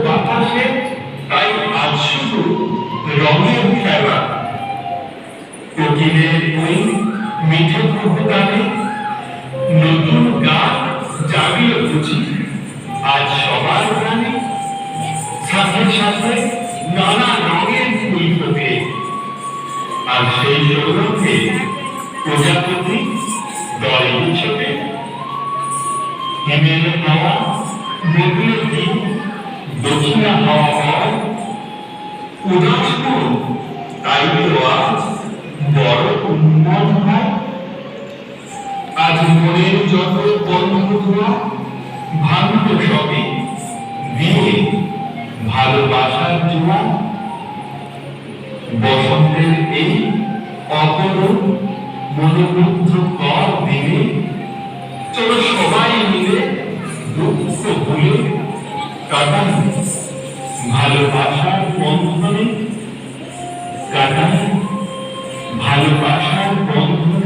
বাতাসে তাই আজ শুধু রঙের খেলা। কোকিলের ওই মিঠে কুহুতানে নতুন গান জাগিয়ে বুঝি আজ সবার প্রাণে। সাথে সাথে নানা রঙের ফুল ফোটে, আর সেই সৌরভে প্রজাপতি দল ছোটে। হিমেল হাওয়া বদলে দিন, দক্ষিণা হাওয়া হয় উদাস মন, তাই তো আজ বড় উন্মন হয়। আজ মনের যত বন্ধ ধোয়া ভাঙত সবে দিয়ে ভালোবাসার জোয়া। বসন্তের এই অপরূপ মনোমুগ্ধকর দিনে চলো সবাই মিলে দুঃখ ভুলে কাটাই ভালোবাসার বন্ধনে, কাটাই ভালোবাসার বন্ধনে।